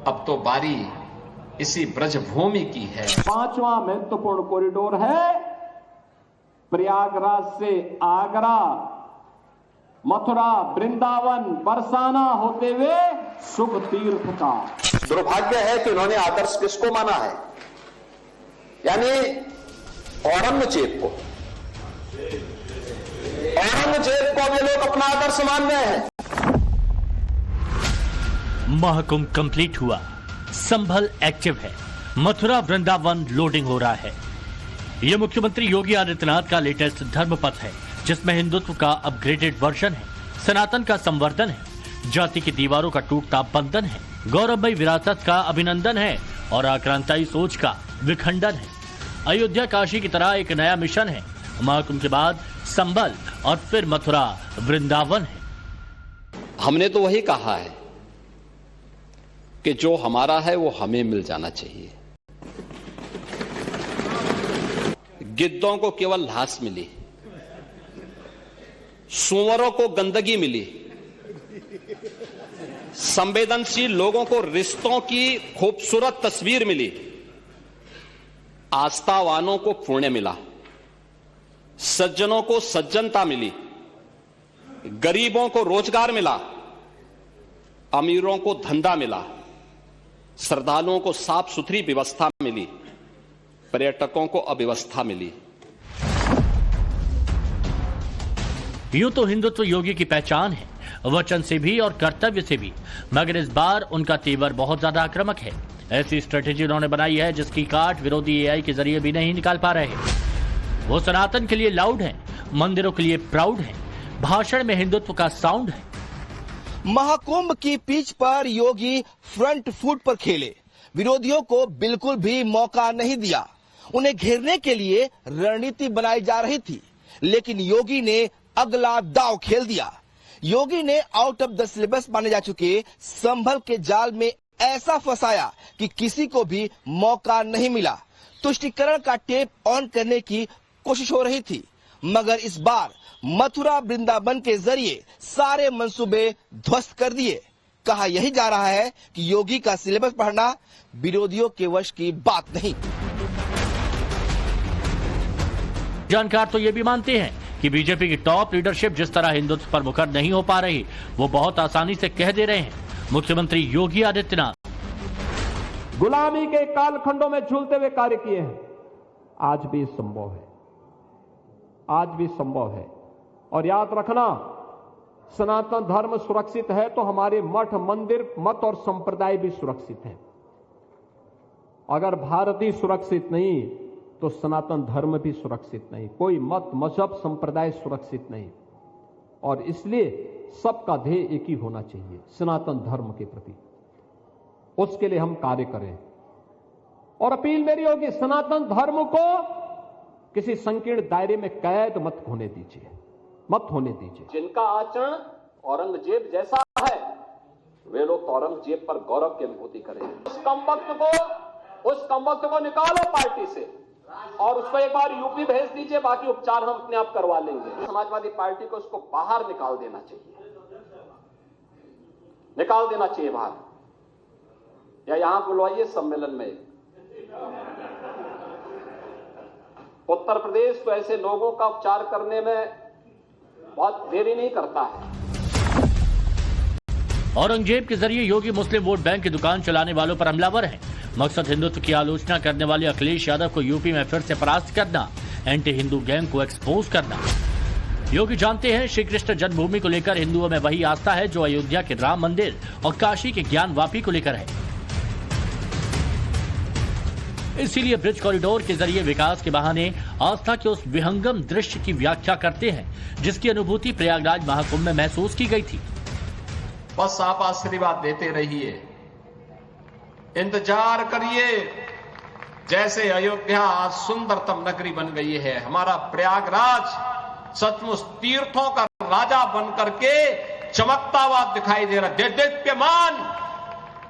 अब तो बारी इसी ब्रजभूमि की है। पांचवा महत्वपूर्ण कॉरिडोर है प्रयागराज से आगरा, मथुरा, वृंदावन, बरसाना होते हुए शुभ तीर्थ का। दुर्भाग्य है कि उन्होंने आदर्श किसको माना है, यानी औरंगजेब को। औरंगजेब को ये लोग अपना आदर्श मान रहे हैं। महाकुंभ कंप्लीट हुआ, संभल एक्टिव है, मथुरा वृंदावन लोडिंग हो रहा है। यह मुख्यमंत्री योगी आदित्यनाथ का लेटेस्ट धर्मपथ है, जिसमें हिंदुत्व का अपग्रेडेड वर्जन है, सनातन का संवर्धन है, जाति की दीवारों का टूटता बंधन है, गौरवमयी विरासत का अभिनंदन है और आक्रांताई सोच का विखंडन है। अयोध्या काशी की तरह एक नया मिशन है। महाकुंभ के बाद संभल और फिर मथुरा वृंदावन है। हमने तो वही कहा है कि जो हमारा है वो हमें मिल जाना चाहिए। गिद्धों को केवल घास मिली, सूअरों को गंदगी मिली, संवेदनशील लोगों को रिश्तों की खूबसूरत तस्वीर मिली, आस्थावानों को पुण्य मिला, सज्जनों को सज्जनता मिली, गरीबों को रोजगार मिला, अमीरों को धंधा मिला, श्रद्धालुओं को साफ सुथरी व्यवस्था मिली, पर्यटकों को अव्यवस्था मिली। यूं तो हिंदुत्व योगी की पहचान है, वचन से भी और कर्तव्य से भी, मगर इस बार उनका तेवर बहुत ज्यादा आक्रामक है। ऐसी स्ट्रेटेजी उन्होंने बनाई है जिसकी काट विरोधी एआई के जरिए भी नहीं निकाल पा रहे। वो सनातन के लिए लाउड है, मंदिरों के लिए प्राउड है, भाषण में हिंदुत्व का साउंड है। महाकुंभ की पिच पर योगी फ्रंट फुट पर खेले, विरोधियों को बिल्कुल भी मौका नहीं दिया। उन्हें घेरने के लिए रणनीति बनाई जा रही थी, लेकिन योगी ने अगला दांव खेल दिया। योगी ने आउट ऑफ द सिलेबस माने जा चुके संभल के जाल में ऐसा फंसाया कि किसी को भी मौका नहीं मिला। तुष्टीकरण का टेप ऑन करने की कोशिश हो रही थी, मगर इस बार मथुरा वृंदावन के जरिए सारे मंसूबे ध्वस्त कर दिए। कहा यही जा रहा है कि योगी का सिलेबस पढ़ना विरोधियों के वश की बात नहीं। जानकार तो ये भी मानते हैं कि बीजेपी की टॉप लीडरशिप जिस तरह हिंदुत्व पर मुखर नहीं हो पा रही, वो बहुत आसानी से कह दे रहे हैं मुख्यमंत्री योगी आदित्यनाथ। गुलामी के कालखंडों में झूलते हुए कार्य किए हैं, आज भी संभव है, आज भी संभव है। और याद रखना, सनातन धर्म सुरक्षित है तो हमारे मठ, मंदिर, मत और संप्रदाय भी सुरक्षित है। अगर भारत ही सुरक्षित नहीं तो सनातन धर्म भी सुरक्षित नहीं, कोई मत, मजहब, संप्रदाय सुरक्षित नहीं। और इसलिए सबका ध्येय एक ही होना चाहिए, सनातन धर्म के प्रति। उसके लिए हम कार्य करें। और अपील मेरी होगी, सनातन धर्म को किसी संकीर्ण दायरे में कैद मत होने दीजिए, मत होने दीजिए। जिनका आचरण औरंगजेब जैसा है, वे लोग औरंगजेब पर गौरव की अनुभूति करें। उस कमबख्त को निकालो पार्टी से और उसको एक बार यूपी भेज दीजिए, बाकी उपचार हम अपने आप करवा लेंगे। समाजवादी पार्टी को उसको बाहर निकाल देना चाहिए, निकाल देना चाहिए बाहर, या यहां बुलवाइए सम्मेलन में। उत्तर प्रदेश तो ऐसे लोगों का उपचार करने में बहुत देरी नहीं करता है। औरंगजेब के जरिए योगी मुस्लिम वोट बैंक की दुकान चलाने वालों पर हमलावर है। मकसद हिंदुत्व की आलोचना करने वाले अखिलेश यादव को यूपी में फिर से परास्त करना, एंटी हिंदू गैंग को एक्सपोज करना। योगी जानते हैं श्री कृष्ण जन्मभूमि को लेकर हिंदुओं में वही आस्था है जो अयोध्या के राम मंदिर और काशी के ज्ञान वापी को लेकर है। इसीलिए ब्रिज कॉरिडोर के जरिए विकास के बहाने आस्था के उस विहंगम दृश्य की व्याख्या करते हैं जिसकी अनुभूति प्रयागराज महाकुंभ में महसूस की गई थी। बस आप आशीर्वाद देते रहिए, इंतजार करिए। जैसे अयोध्या आज सुंदरतम नगरी बन गई है, हमारा प्रयागराज सचमुच तीर्थों का राजा बन करके चमकता हुआ दिखाई दे रहा है। दीप्यमान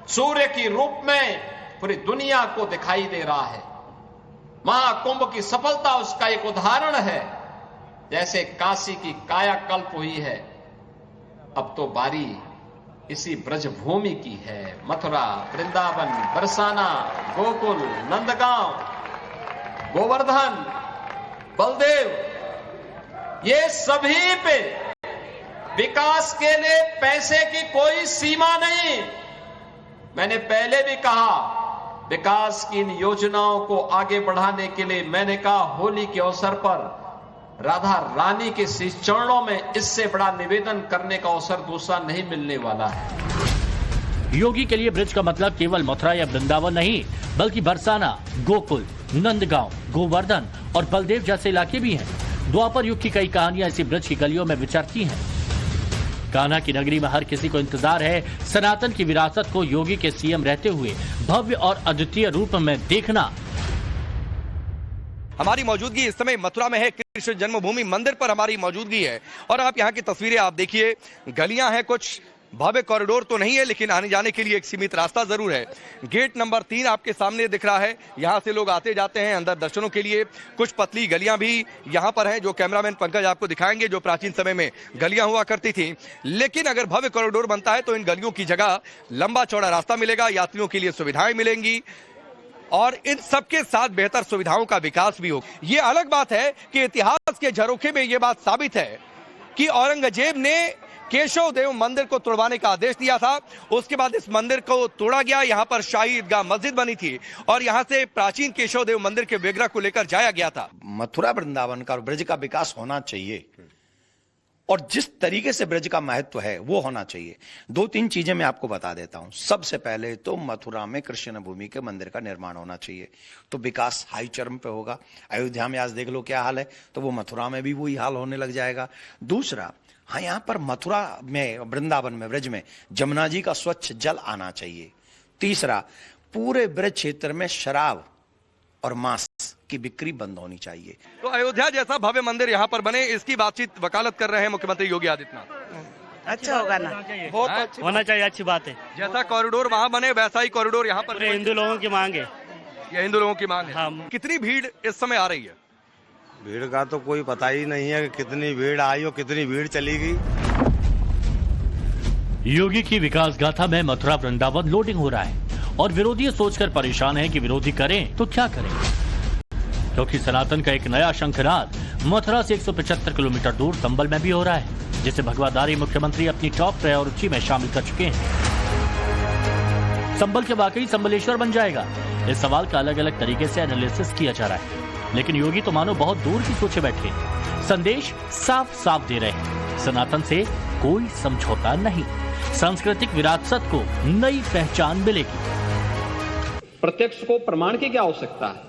सूर्य की रूप में पूरी दुनिया को दिखाई दे रहा है। महाकुंभ की सफलता उसका एक उदाहरण है। जैसे काशी की कायाकल्प हुई है, अब तो बारी इसी ब्रजभूमि की है। मथुरा, वृंदावन, बरसाना, गोकुल, नंदगांव, गोवर्धन, बलदेव, ये सभी पे विकास के लिए पैसे की कोई सीमा नहीं। मैंने पहले भी कहा, विकास की इन योजनाओं को आगे बढ़ाने के लिए मैंने कहा, होली के अवसर पर राधा रानी के शीश चरणों में इससे बड़ा निवेदन करने का अवसर दूसरा नहीं मिलने वाला है। योगी के लिए ब्रिज का मतलब केवल मथुरा या वृंदावन नहीं, बल्कि बरसाना, गोकुल, नंदगांव, गोवर्धन और बलदेव जैसे इलाके भी हैं। द्वापर युग की कई कहानियां इसी ब्रिज की गलियों में विचरती हैं। कान्हा की नगरी में हर किसी को इंतजार है सनातन की विरासत को योगी के सीएम रहते हुए भव्य और अद्वितीय रूप में देखना। हमारी मौजूदगी इस समय मथुरा में है, कृष्ण जन्मभूमि मंदिर पर हमारी मौजूदगी है और आप यहाँ की तस्वीरें आप देखिए, गलियां हैं, कुछ भव्य कॉरिडोर तो नहीं है लेकिन आने जाने के लिए एक सीमित रास्ता जरूर है। गेट नंबर 3 आपके सामने दिख रहा है, यहाँ से लोग आते जाते हैं अंदर दर्शनों के लिए। कुछ पतली गलियां भी यहाँ पर हैं जो कैमरामैन पंकज आपको दिखाएंगे, जो प्राचीन समय में गलियां हुआ करती थी। लेकिन अगर भव्य कॉरिडोर बनता है तो इन गलियों की जगह लंबा चौड़ा रास्ता मिलेगा, यात्रियों के लिए सुविधाएं मिलेंगी और इन सबके साथ बेहतर सुविधाओं का विकास भी होगा। ये अलग बात है कि इतिहास के झरोखे में यह बात साबित है कि औरंगजेब ने केशव देव मंदिर को तोड़वाने का आदेश दिया था। उसके बाद इस मंदिर को तोड़ा गया, यहाँ पर शाही ईदगाह मस्जिद बनी थी और यहाँ से प्राचीन केशव देव मंदिर के विग्रह को लेकर जाया गया था। मथुरा वृंदावन का और ब्रज का विकास होना चाहिए और जिस तरीके से ब्रज का महत्व है वो होना चाहिए। 2-3 चीजें मैं आपको बता देता हूं। सबसे पहले तो मथुरा में कृष्ण भूमि के मंदिर का निर्माण होना चाहिए, तो विकास हाई चरम पे होगा। अयोध्या में आज देख लो क्या हाल है, तो वो मथुरा में भी वही हाल होने लग जाएगा। दूसरा, हाँ, यहाँ पर मथुरा में, वृंदावन में, ब्रज में जमुना जी का स्वच्छ जल आना चाहिए। तीसरा, पूरे ब्रज क्षेत्र में शराब और मांस की बिक्री बंद होनी चाहिए। तो अयोध्या जैसा भव्य मंदिर यहाँ पर बने, इसकी बातचीत वकालत कर रहे हैं मुख्यमंत्री योगी आदित्यनाथ। अच्छा होगा ना, बहुत अच्छा होना चाहिए, अच्छी बात है। जैसा कॉरिडोर वहाँ बने वैसा ही कॉरिडोर यहाँ पर। हिंदू लोगों की मांग है, ये हिंदू लोगों की मांग है। हाँ। कितनी भीड़ इस समय आ रही है? भीड़ का तो कोई पता ही नहीं है कि कितनी भीड़ आई और कितनी भीड़ चली गई। योगी की विकास गाथा में मथुरा वृंदावन लोडिंग हो रहा है और विरोधी सोचकर परेशान है कि विरोधी करें तो क्या करें, क्योंकि सनातन का एक नया शंखनाद मथुरा से 175 किलोमीटर दूर संभल में भी हो रहा है, जिसे भगवाधारी मुख्यमंत्री अपनी टॉप प्रायोरिटी में शामिल कर चुके हैं। संभल के वाकई संभलेश्वर बन जाएगा, इस सवाल का अलग अलग तरीके से एनालिसिस किया जा रहा है, लेकिन योगी तो मानो बहुत दूर की सोचे बैठे। संदेश साफ साफ दे रहे हैं, सनातन से कोई समझौता नहीं, सांस्कृतिक विरासत को नई पहचान मिलेगी। प्रत्यक्ष को प्रमाण की क्या आवश्यकता है,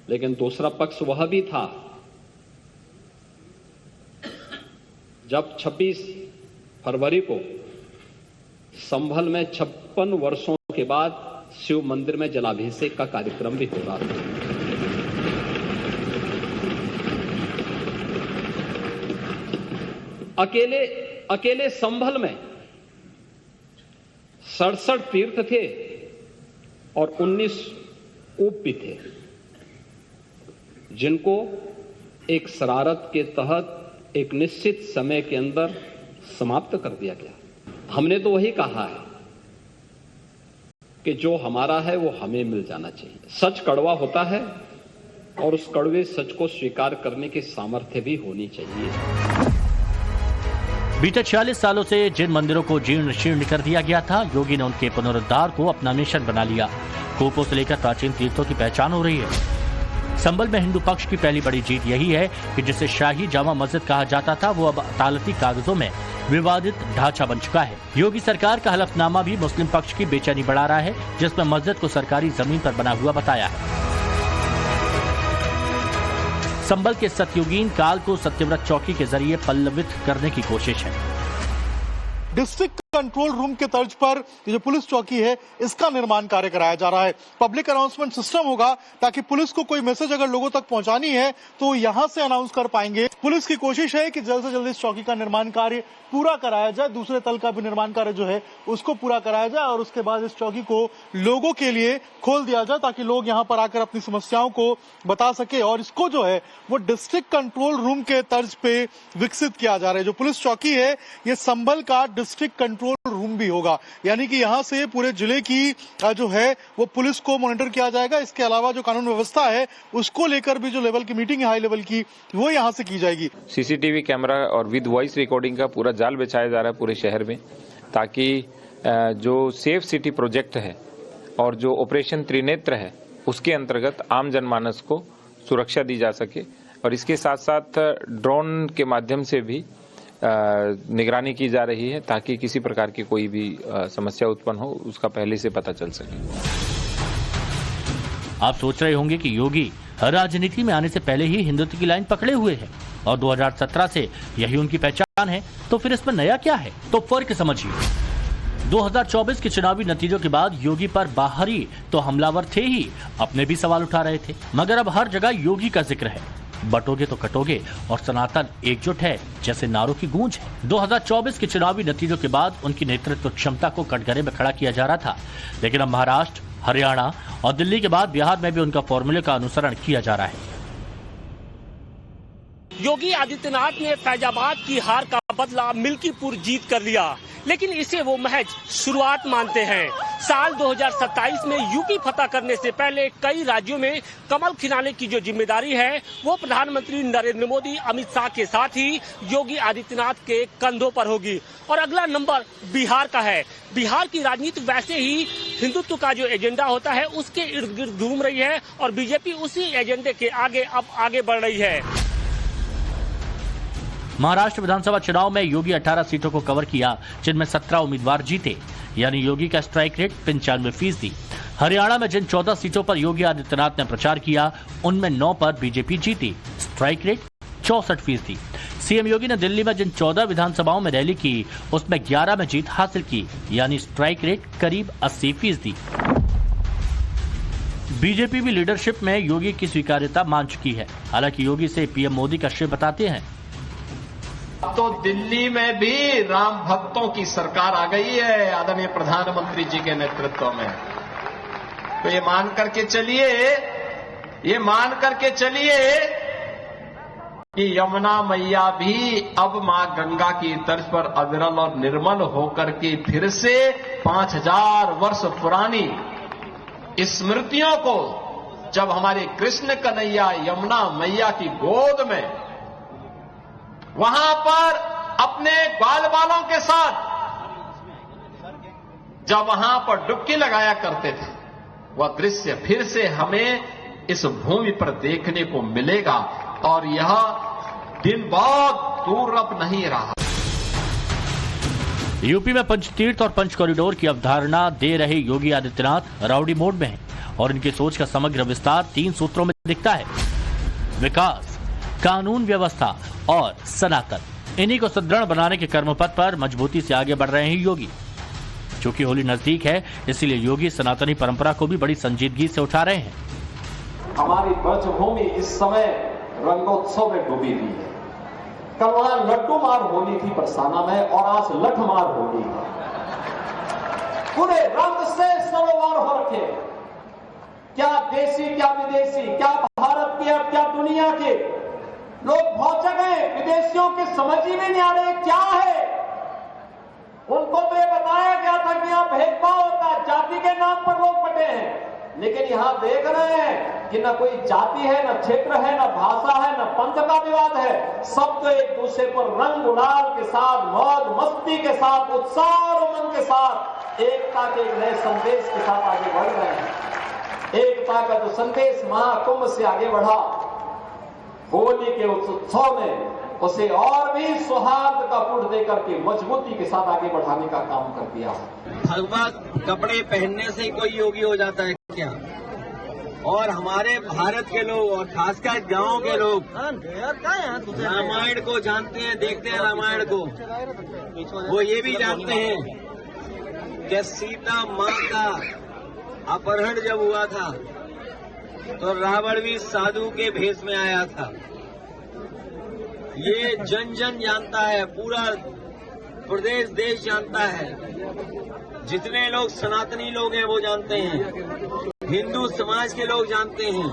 लेकिन दूसरा पक्ष वह भी था जब 26 फरवरी को संभल में 56 वर्षों के बाद शिव मंदिर में जलाभिषेक का कार्यक्रम भी हो रहा था। अकेले संभल में 67 तीर्थ थे और 19 कूप भी थे, जिनको एक शरारत के तहत एक निश्चित समय के अंदर समाप्त कर दिया गया। हमने तो वही कहा है कि जो हमारा है वो हमें मिल जाना चाहिए। सच कड़वा होता है और उस कड़वे सच को स्वीकार करने की सामर्थ्य भी होनी चाहिए। बीते 46 सालों से जिन मंदिरों को जीर्ण शीर्ण कर दिया गया था, योगी ने उनके पुनरुद्धार को अपना मिशन बना लिया। कूपों से लेकर प्राचीन तीर्थों की पहचान हो रही है। संभल में हिंदू पक्ष की पहली बड़ी जीत यही है कि जिसे शाही जामा मस्जिद कहा जाता था, वो अब अदालती कागजों में विवादित ढांचा बन चुका है। योगी सरकार का हलफनामा भी मुस्लिम पक्ष की बेचैनी बढ़ा रहा है, जिसमें मस्जिद को सरकारी जमीन पर बना हुआ बताया है। संभल के सत्ययुगीन काल को सत्यव्रत चौकी के जरिए पल्लवित करने की कोशिश है। डिस्ट्रिक्ट कंट्रोल रूम के तर्ज पर ये जो पुलिस चौकी है इसका निर्माण कार्य कराया जा रहा है। पब्लिक अनाउंसमेंट सिस्टम होगा ताकि पुलिस को कोई मैसेज अगर लोगों तक पहुंचानी है तो यहां से अनाउंस कर पाएंगे। पुलिस की कोशिश है कि जल्द से जल्द इस चौकी का निर्माण कार्य पूरा कराया जाए, दूसरे तल का भी निर्माण कार्य जो है उसको पूरा कराया जाए और उसके बाद इस चौकी को लोगों के लिए खोल दिया जाए ताकि लोग यहाँ पर आकर अपनी समस्याओं को बता सके। और इसको जो है वो डिस्ट्रिक्ट कंट्रोल रूम के तर्ज पे विकसित किया जा रहा है। जो पुलिस चौकी है ये संभल का डिस्ट्रिक्ट कंट्रोल रूम भी होगा, यानी कि यहाँ से पूरे जिले की जो है वो पुलिस को मॉनिटर किया जाएगा। इसके अलावा जो कानून व्यवस्था है उसको लेकर भी जो लेवल की मीटिंग है हाई लेवल की वो यहाँ से की जाएगी। सीसीटीवी कैमरा और विद वॉइस रिकॉर्डिंग का पूरा जाल बिछाया जा रहा है पूरे शहर में, ताकि जो सेफ सिटी प्रोजेक्ट है और जो ऑपरेशन त्रिनेत्र है उसके अंतर्गत आम जनमानस को सुरक्षा दी जा सके। और इसके साथ साथ ड्रोन के माध्यम से भी निगरानी की जा रही है ताकि किसी प्रकार की कोई भी समस्या उत्पन्न हो उसका पहले से पता चल सके। आप सोच रहे होंगे कि योगी राजनीति में आने से पहले ही हिंदुत्व की लाइन पकड़े हुए हैं और 2017 से यही उनकी पहचान है, तो फिर इसमें नया क्या है? तो फर्क समझिए। 2024 के चुनावी नतीजों के बाद योगी पर बाहरी तो हमलावर थे ही, अपने भी सवाल उठा रहे थे, मगर अब हर जगह योगी का जिक्र है। बटोगे तो कटोगे और सनातन एकजुट है जैसे नारों की गूंज है। 2024 के चुनावी नतीजों के बाद उनकी नेतृत्व क्षमता को कटघरे में खड़ा किया जा रहा था, लेकिन अब महाराष्ट्र, हरियाणा और दिल्ली के बाद बिहार में भी उनका फॉर्मूले का अनुसरण किया जा रहा है। योगी आदित्यनाथ ने फैजाबाद की हार का बदला मिल्कीपुर जीत कर लिया, लेकिन इसे वो महज शुरुआत मानते हैं। साल 2027 में यूपी फतह करने से पहले कई राज्यों में कमल खिलाने की जो जिम्मेदारी है वो प्रधानमंत्री नरेंद्र मोदी, अमित शाह के साथ ही योगी आदित्यनाथ के कंधों पर होगी। और अगला नंबर बिहार का है। बिहार की राजनीति वैसे ही हिंदुत्व का जो एजेंडा होता है उसके इर्द गिर्द घूम रही है और बीजेपी उसी एजेंडे के आगे बढ़ रही है। महाराष्ट्र विधानसभा चुनाव में योगी 18 सीटों को कवर किया, जिनमें 17 उम्मीदवार जीते, यानी योगी का स्ट्राइक रेट 95%। हरियाणा में जिन 14 सीटों पर योगी आदित्यनाथ ने प्रचार किया उनमें 9 पर बीजेपी जीती, स्ट्राइक रेट 64%। सीएम योगी ने दिल्ली में जिन 14 विधानसभाओं में रैली की उसमें 11 में जीत हासिल की, यानी स्ट्राइक रेट करीब 80%। बीजेपी भी लीडरशिप में योगी की स्वीकार्यता मान चुकी है। हालांकि योगी से पीएम मोदी का श्रेय बताते हैं। तो दिल्ली में भी राम भक्तों की सरकार आ गई है आदरणीय प्रधानमंत्री जी के नेतृत्व में। तो ये मान करके चलिए कि यमुना मैया भी अब मां गंगा की तर्ज पर अविरल और निर्मल होकर के फिर से 5000 वर्ष पुरानी स्मृतियों को जब हमारे कृष्ण कन्हैया यमुना मैया की गोद में वहां पर अपने बाल बालों के साथ जब वहां पर डुबकी लगाया करते थे, वह दृश्य फिर से हमें इस भूमि पर देखने को मिलेगा और यह दिन बहुत दूर अब नहीं रहा। यूपी में पंचतीर्थ और पंच कॉरिडोर की अवधारणा दे रहे योगी आदित्यनाथ राउडी मोड में हैं और इनकी सोच का समग्र विस्तार 3 सूत्रों में दिखता है: विकास, कानून व्यवस्था और सनातन। इन्हीं को सुदृढ़ बनाने के कर्मपथ पर मजबूती से आगे बढ़ रहे हैं योगी। चूंकि होली नजदीक है, इसीलिए योगी सनातनी परंपरा को भी बड़ी संजीदगी से उठा रहे हैं। हमारी ब्रजभूमि इस समय रंगोत्सव में डूबी हुई है। कल वहां लड्डू मार होली थी बरसाना में और आज लठ मार होली है। पूरे रंग से सरोवर हो रखे, क्या देशी क्या विदेशी, क्या भारत के क्या दुनिया के लोग पहुंच गए। विदेशियों की समझ ही में नहीं आ रहे क्या है। उनको तो ये बताया गया था कि यहां भेदभाव होता है, जाति के नाम पर लोग बटे हैं, लेकिन यहां देख रहे हैं कि न कोई जाति है, न क्षेत्र है, न भाषा है, न पंथ का विवाद है। सब तो एक दूसरे पर रंग गुलाल के साथ, मौज मस्ती के साथ, उत्साह और उमंग के साथ, एकता के एक नए संदेश के साथ आगे बढ़ रहे हैं। एकता का जो संदेश महाकुंभ से आगे बढ़ा, होली के उत्सव में उसे और भी सौहार्द का पुट देकर के मजबूती के साथ आगे बढ़ाने का काम कर दिया। हलवा कपड़े पहनने से कोई योगी हो जाता है क्या? और हमारे भारत के लोग और खासकर गांव के लोग रामायण को जानते हैं, देखते हैं रामायण को, वो ये भी जानते हैं कि सीता माँ का अपहरण जब हुआ था तो रावण भी साधु के भेष में आया था। ये जन जन जानता है, पूरा प्रदेश देश जानता है, जितने लोग सनातनी लोग हैं वो जानते हैं, हिंदू समाज के लोग जानते हैं।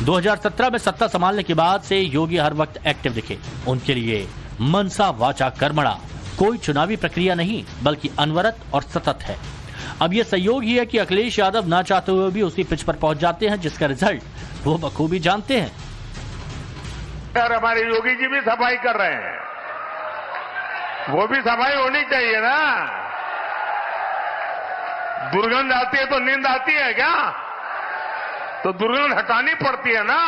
2017 में सत्ता संभालने के बाद से योगी हर वक्त एक्टिव दिखे। उनके लिए मनसा वाचा कर्मणा कोई चुनावी प्रक्रिया नहीं बल्कि अनवरत और सतत है। अब यह संयोग ही है कि अखिलेश यादव ना चाहते हुए भी उसी पिच पर पहुंच जाते हैं, जिसका रिजल्ट वो बखूबी जानते हैं। यार हमारे योगी जी भी सफाई कर रहे हैं, वो भी सफाई होनी चाहिए ना। दुर्गंध आती है तो नींद आती है क्या? तो दुर्गंध हटानी पड़ती है ना।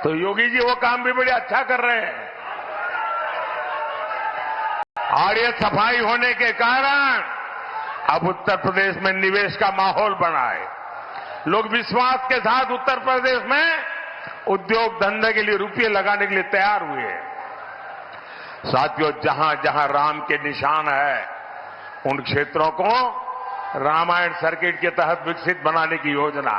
तो योगी जी वो काम भी बड़े अच्छा कर रहे हैं। और ये सफाई होने के कारण अब उत्तर प्रदेश में निवेश का माहौल बना है। लोग विश्वास के साथ उत्तर प्रदेश में उद्योग धंधे के लिए रुपये लगाने के लिए तैयार हुए हैं। साथियों, जहां जहां राम के निशान है उन क्षेत्रों को रामायण सर्किट के तहत विकसित बनाने की योजना।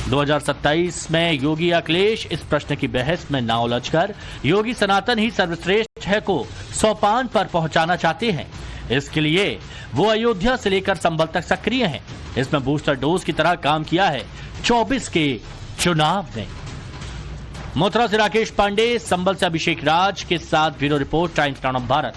2027 में योगी अखिलेश इस प्रश्न की बहस में ना उलझकर योगी सनातन ही सर्वश्रेष्ठ है को सोपान पर पहुंचाना चाहते हैं। इसके लिए वो अयोध्या से लेकर संभल तक सक्रिय हैं। इसमें बूस्टर डोज की तरह काम किया है 24 के चुनाव में। मथुरा से राकेश पांडे, संभल से अभिषेक राज के साथ bureau report, times now Bharat.